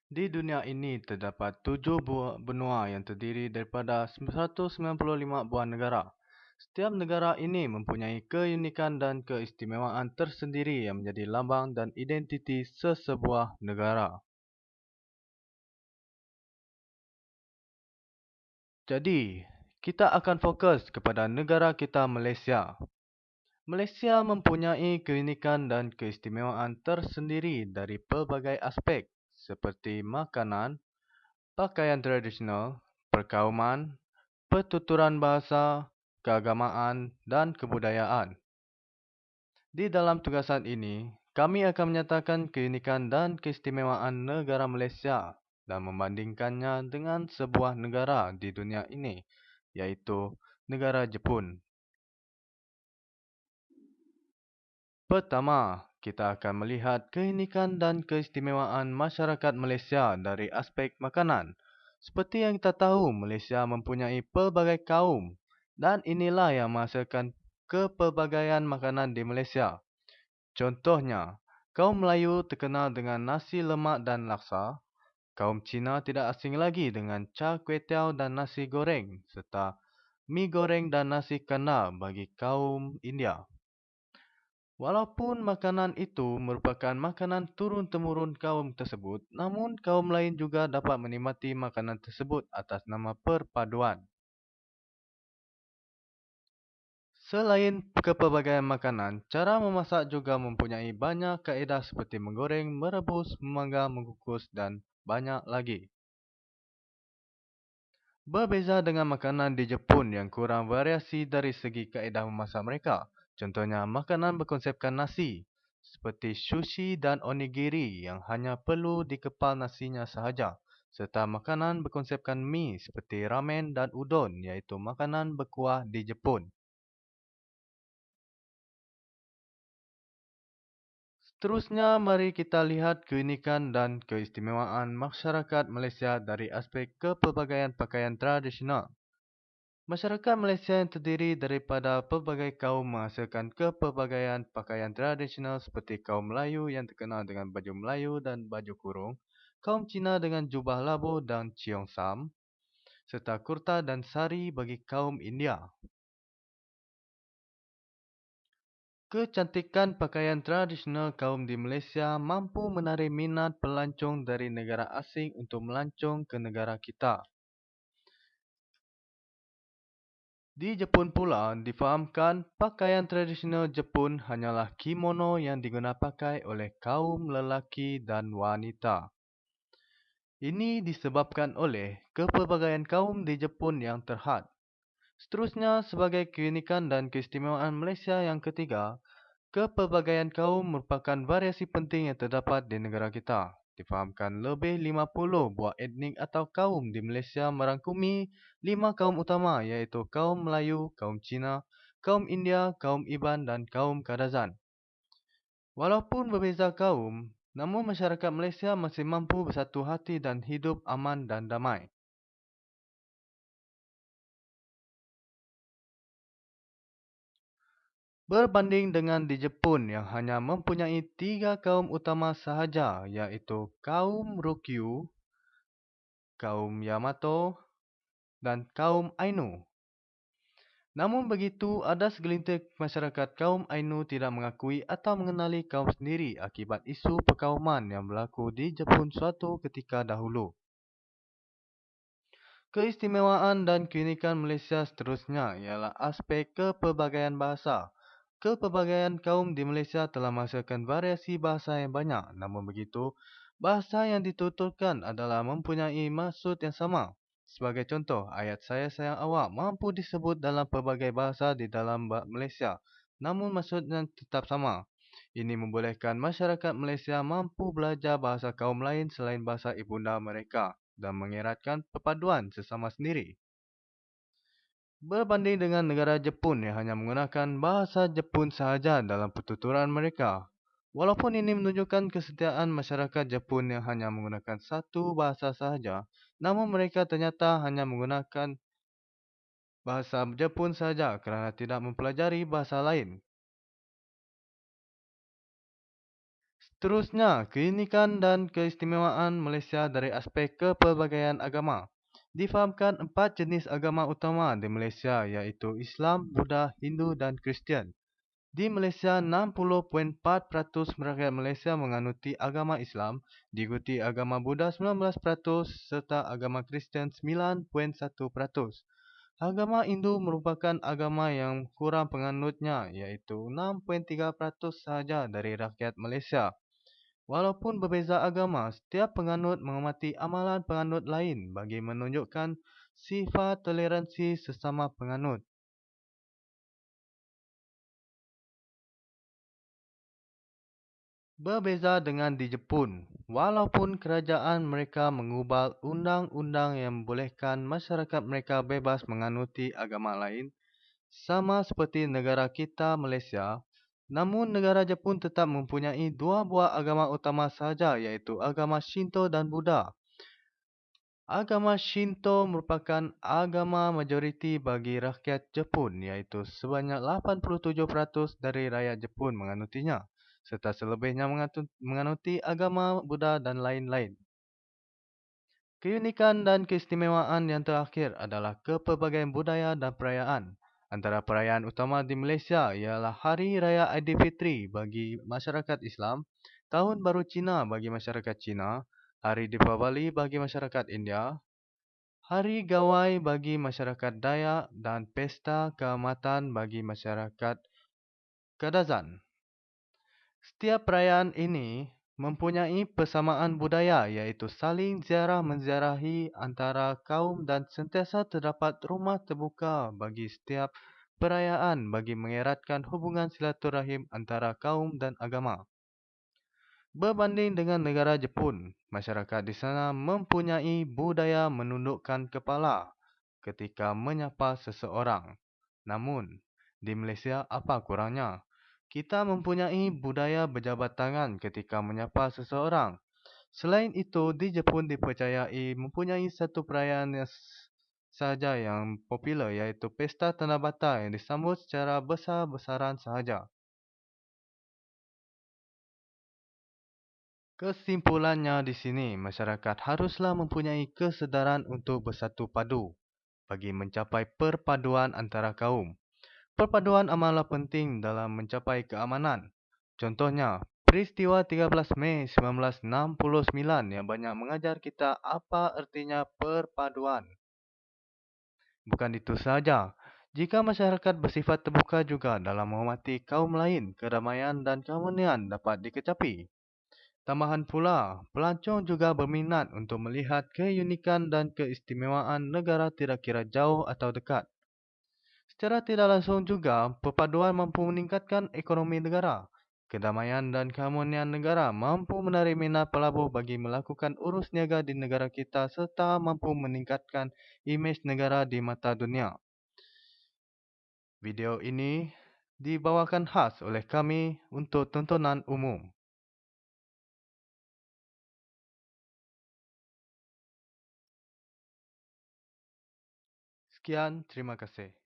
Di dunia ini terdapat 7 buah benua yang terdiri daripada 195 buah negara. Setiap negara ini mempunyai keunikan dan keistimewaan tersendiri yang menjadi lambang dan identiti sesebuah negara. Jadi, kita akan fokus kepada negara kita Malaysia. Malaysia mempunyai keunikan dan keistimewaan tersendiri dari pelbagai aspek seperti makanan, pakaian tradisional, perkauman, pertuturan bahasa, keagamaan, dan kebudayaan. Di dalam tugasan ini, kami akan menyatakan keunikan dan keistimewaan negara Malaysia dan membandingkannya dengan sebuah negara di dunia ini, iaitu negara Jepun. Pertama, kita akan melihat keunikan dan keistimewaan masyarakat Malaysia dari aspek makanan. Seperti yang kita tahu, Malaysia mempunyai pelbagai kaum dan inilah yang menghasilkan kepelbagaian makanan di Malaysia. Contohnya, kaum Melayu terkenal dengan nasi lemak dan laksa, kaum Cina tidak asing lagi dengan char kway teow dan nasi goreng, serta mi goreng dan nasi kandar bagi kaum India. Walaupun makanan itu merupakan makanan turun-temurun kaum tersebut, namun kaum lain juga dapat menikmati makanan tersebut atas nama perpaduan. Selain kepelbagaian makanan, cara memasak juga mempunyai banyak kaedah seperti menggoreng, merebus, memanggang, mengukus dan banyak lagi. Berbeza dengan makanan di Jepun yang kurang variasi dari segi kaedah memasak mereka. Contohnya, makanan berkonsepkan nasi, seperti sushi dan onigiri yang hanya perlu dikepal nasinya sahaja. Serta makanan berkonsepkan mie seperti ramen dan udon, iaitu makanan berkuah di Jepun. Seterusnya, mari kita lihat keunikan dan keistimewaan masyarakat Malaysia dari aspek kepelbagaian pakaian tradisional. Masyarakat Malaysia yang terdiri daripada pelbagai kaum menghasilkan kepelbagaian pakaian tradisional seperti kaum Melayu yang terkenal dengan baju Melayu dan baju kurung, kaum Cina dengan jubah labu dan ciong sam, serta kurta dan sari bagi kaum India. Kecantikan pakaian tradisional kaum di Malaysia mampu menarik minat pelancong dari negara asing untuk melancong ke negara kita. Di Jepun pula, difahamkan pakaian tradisional Jepun hanyalah kimono yang digunapakai oleh kaum lelaki dan wanita. Ini disebabkan oleh kepelbagaian kaum di Jepun yang terhad. Seterusnya, sebagai keunikan dan keistimewaan Malaysia yang ketiga, kepelbagaian kaum merupakan variasi penting yang terdapat di negara kita. Difahamkan lebih 50 buah etnik atau kaum di Malaysia merangkumi 5 kaum utama iaitu kaum Melayu, kaum Cina, kaum India, kaum Iban dan kaum Kadazan. Walaupun berbeza kaum, namun masyarakat Malaysia masih mampu bersatu hati dan hidup aman dan damai. Berbanding dengan di Jepun yang hanya mempunyai 3 kaum utama sahaja iaitu kaum Ryukyu, kaum Yamato dan kaum Ainu. Namun begitu, ada segelintir masyarakat kaum Ainu tidak mengakui atau mengenali kaum sendiri akibat isu perkauman yang berlaku di Jepun suatu ketika dahulu. Keistimewaan dan keunikan Malaysia seterusnya ialah aspek kepelbagaian bahasa. Kepelbagaian kaum di Malaysia telah menghasilkan variasi bahasa yang banyak. Namun begitu, bahasa yang dituturkan adalah mempunyai maksud yang sama. Sebagai contoh, ayat saya sayang awak mampu disebut dalam pelbagai bahasa di dalam Malaysia. Namun maksudnya tetap sama. Ini membolehkan masyarakat Malaysia mampu belajar bahasa kaum lain selain bahasa ibunda mereka dan mengeratkan perpaduan sesama sendiri. Berbanding dengan negara Jepun yang hanya menggunakan bahasa Jepun sahaja dalam pertuturan mereka. Walaupun ini menunjukkan kesetiaan masyarakat Jepun yang hanya menggunakan satu bahasa sahaja, namun mereka ternyata hanya menggunakan bahasa Jepun sahaja kerana tidak mempelajari bahasa lain. Terusnya, keunikan dan keistimewaan Malaysia dari aspek kepelbagaian agama. Difahamkan 4 jenis agama utama di Malaysia iaitu Islam, Buddha, Hindu dan Kristian. Di Malaysia, 60.4% rakyat Malaysia menganuti agama Islam, diikuti agama Buddha 19% serta agama Kristian 9.1%. Agama Hindu merupakan agama yang kurang penganutnya iaitu 6.3% sahaja dari rakyat Malaysia. Walaupun berbeza agama, setiap penganut menghormati amalan penganut lain bagi menunjukkan sifat toleransi sesama penganut. Berbeza dengan di Jepun, walaupun kerajaan mereka mengubah undang-undang yang membolehkan masyarakat mereka bebas menganuti agama lain, sama seperti negara kita Malaysia, namun negara Jepun tetap mempunyai dua buah agama utama sahaja iaitu agama Shinto dan Buddha. Agama Shinto merupakan agama majoriti bagi rakyat Jepun iaitu sebanyak 87% dari rakyat Jepun menganutinya serta selebihnya menganuti agama Buddha dan lain-lain. Keunikan dan keistimewaan yang terakhir adalah kepelbagaian budaya dan perayaan. Antara perayaan utama di Malaysia ialah Hari Raya Aidilfitri bagi masyarakat Islam, Tahun Baru Cina bagi masyarakat Cina, Hari Deepavali bagi masyarakat India, Hari Gawai bagi masyarakat Dayak dan Pesta Keamatan bagi masyarakat Kadazan. Setiap perayaan ini mempunyai persamaan budaya iaitu saling ziarah menziarahi antara kaum dan sentiasa terdapat rumah terbuka bagi setiap perayaan bagi mengeratkan hubungan silaturahim antara kaum dan agama. Berbanding dengan negara Jepun, masyarakat di sana mempunyai budaya menundukkan kepala ketika menyapa seseorang. Namun, di Malaysia apa kurangnya? Kita mempunyai budaya berjabat tangan ketika menyapa seseorang. Selain itu, di Jepun dipercayai mempunyai satu perayaan sahaja yang popular iaitu Pesta Tanabata yang disambut secara besar-besaran sahaja. Kesimpulannya di sini, masyarakat haruslah mempunyai kesedaran untuk bersatu padu bagi mencapai perpaduan antara kaum. Perpaduan amatlah penting dalam mencapai keamanan. Contohnya, peristiwa 13 Mei 1969 yang banyak mengajar kita apa artinya perpaduan. Bukan itu sahaja, jika masyarakat bersifat terbuka juga dalam menghormati kaum lain, kedamaian dan keharmonian dapat dikecapi. Tambahan pula, pelancong juga berminat untuk melihat keunikan dan keistimewaan negara tidak kira jauh atau dekat. Secara tidak langsung juga, perpaduan mampu meningkatkan ekonomi negara. Kedamaian dan keharmonian negara mampu menarik minat pelabur bagi melakukan urus niaga di negara kita serta mampu meningkatkan imej negara di mata dunia. Video ini dibawakan khas oleh kami untuk tontonan umum. Sekian, terima kasih.